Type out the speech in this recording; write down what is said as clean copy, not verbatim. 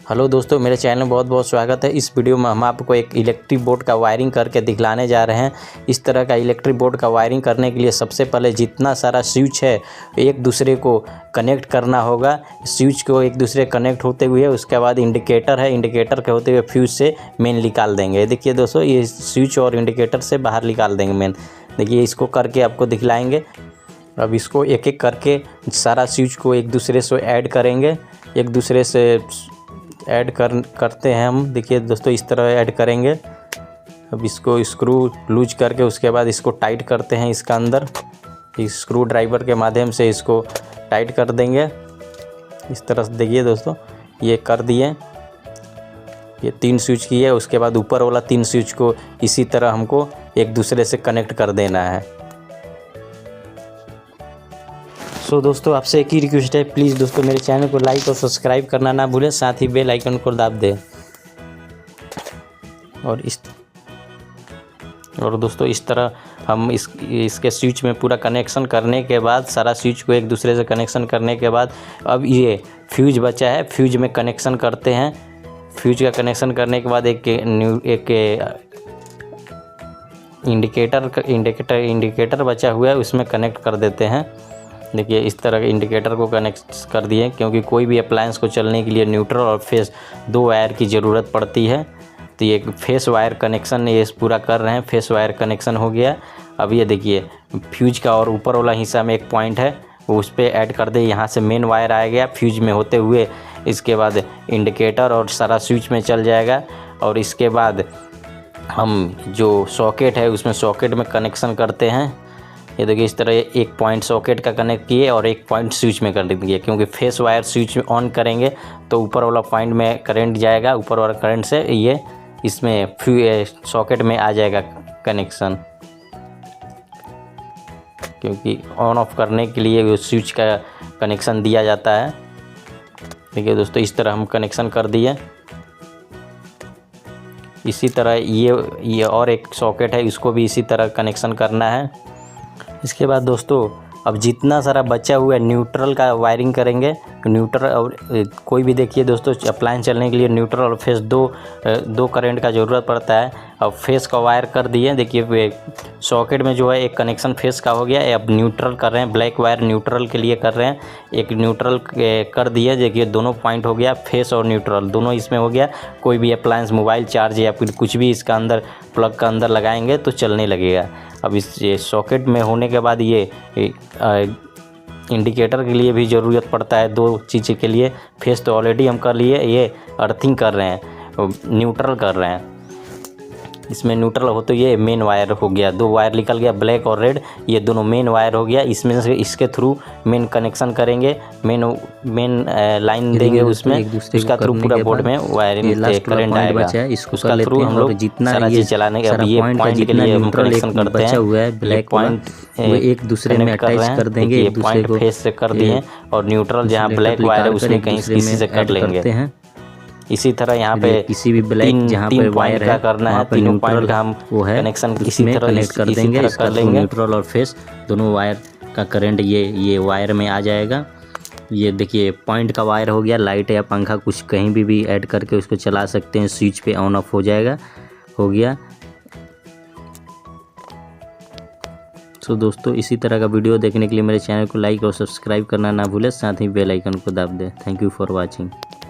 Hello दोस्तों, मेरे channel में बहुत बहुत स्वागत है। इस वीडियो में हम आपको एक इलेक्ट्रिक बोर्ड का वायरिंग करके दिखलाने जा रहे हैं। इस तरह का इलेक्ट्रिक बोर्ड का वायरिंग करने के लिए सबसे पहले जितना सारा स्विच है एक दूसरे को कनेक्ट करना होगा। स्विच को एक दूसरे कनेक्ट होते हुए उसके बाद इंडिकेटर है, इंडिकेटर के होते हुए फ्यूज से मेन निकाल देंगे। देखिए दोस्तों, ये स्विच और इंडिकेटर से बाहर निकाल देंगे मेन। देखिए इसको करके आपको दिखलाएँगे। अब इसको एक एक करके सारा स्विच को एक दूसरे से ऐड करेंगे, एक दूसरे से ऐड करते हैं हम। देखिए दोस्तों, इस तरह ऐड करेंगे। अब इसको स्क्रू लूज करके उसके बाद इसको टाइट करते हैं। इसका अंदर इस स्क्रू ड्राइवर के माध्यम से इसको टाइट कर देंगे इस तरह से। देखिए दोस्तों, ये कर दिए। ये 3 स्विच की है। उसके बाद ऊपर वाला 3 स्विच को इसी तरह हमको एक दूसरे से कनेक्ट कर देना है। सो दोस्तों, आपसे एक ही रिक्वेस्ट है, प्लीज़ दोस्तों मेरे चैनल को लाइक और सब्सक्राइब करना ना भूलें, साथ ही बेल आइकन को दाब दें। और दोस्तों, इस तरह हम इसके स्विच में पूरा कनेक्शन करने के बाद, सारा स्विच को एक दूसरे से कनेक्शन करने के बाद, अब ये फ्यूज बचा है, फ्यूज में कनेक्शन करते हैं। फ्यूज का कनेक्शन करने के बाद एक इंडिकेटर बचा हुआ है, उसमें कनेक्ट कर देते हैं। देखिए इस तरह के इंडिकेटर को कनेक्ट कर दिए, क्योंकि कोई भी अप्लायंस को चलने के लिए न्यूट्रल और फेस 2 वायर की ज़रूरत पड़ती है। तो ये फेस वायर कनेक्शन ये पूरा कर रहे हैं। फेस वायर कनेक्शन हो गया। अब ये देखिए फ्यूज का और ऊपर वाला हिस्सा में एक पॉइंट है, वो उस पर ऐड कर दे। यहाँ से मेन वायर आ गया फ्यूज में होते हुए, इसके बाद इंडिकेटर और सारा स्विच में चल जाएगा। और इसके बाद हम जो सॉकेट है उसमें सॉकेट में कनेक्शन करते हैं। ये देखिए इस तरह एक पॉइंट सॉकेट का कनेक्ट किए और एक पॉइंट स्विच में कर दिए, क्योंकि फेस वायर स्विच ऑन करेंगे तो ऊपर वाला पॉइंट में करंट जाएगा। ऊपर वाला करंट से ये इसमें सॉकेट में आ जाएगा कनेक्शन, क्योंकि ऑन ऑफ करने के लिए वो स्विच का कनेक्शन दिया जाता है। देखिए दोस्तों, इस तरह हम कनेक्शन कर दिए। इसी तरह ये और एक सॉकेट है, इसको भी इसी तरह कनेक्शन करना है। इसके बाद दोस्तों, अब जितना सारा बचा हुआ है न्यूट्रल का वायरिंग करेंगे। न्यूट्रल और कोई भी देखिए दोस्तों, अप्लायंस चलने के लिए न्यूट्रल और फेस दो करंट का ज़रूरत पड़ता है। अब फेस का वायर कर दिए। देखिए सॉकेट में जो है एक कनेक्शन फेस का हो गया। अब न्यूट्रल कर रहे हैं, ब्लैक वायर न्यूट्रल के लिए कर रहे हैं। एक न्यूट्रल कर दिए। देखिए दोनों पॉइंट हो गया, फेस और न्यूट्रल दोनों इसमें हो गया। कोई भी अप्लायंस, मोबाइल चार्ज या फिर कुछ भी इसका अंदर प्लग का अंदर लगाएंगे तो चलने लगेगा। अब इस सॉकेट में होने के बाद ये इंडिकेटर के लिए भी ज़रूरत पड़ता है 2 चीज़ के लिए। फेस तो ऑलरेडी हम कर लिए, ये अर्थिंग कर रहे हैं, न्यूट्रल कर रहे हैं। इसमें न्यूट्रल हो तो ये मेन वायर हो गया। 2 वायर निकल गया, ब्लैक और रेड, ये दोनों मेन वायर हो गया। इसमें से इसके थ्रू मेन कनेक्शन करेंगे, मेन लाइन देंगे उसमें, उसका थ्रू पूरा बोर्ड में वायरिंग करंट आएगा। उसका थ्रू हम लोग जितना ये चलाने के, अब ये पॉइंट के लिए हम कनेक्शन करते हैं। ब्लैक पॉइंट एक दूसरे में अटैच कर देंगे, एक पॉइंट फेस से कर दिए और न्यूट्रल जहाँ ब्लैक वायर है उसमें कहीं किसी से कर लेंगे। इसी तरह यहाँ पे किसी भी ब्लैक जहाँ पे वायर है करना है, तीनों पॉइंट का हम वो है कनेक्शन इसी तरह कनेक्ट कर देंगे। कर लेंगे। न्यूट्रल और फेस दोनों वायर का करंट ये वायर में आ जाएगा। ये देखिए पॉइंट का वायर हो गया। लाइट या पंखा कुछ कहीं भी ऐड करके उसको चला सकते हैं, स्विच पे ऑन ऑफ हो जाएगा, हो गया। तो दोस्तों, इसी तरह का वीडियो देखने के लिए मेरे चैनल को लाइक और सब्सक्राइब करना ना भूलें, साथ ही बेल आइकन को दाब दें। Thank you for watching.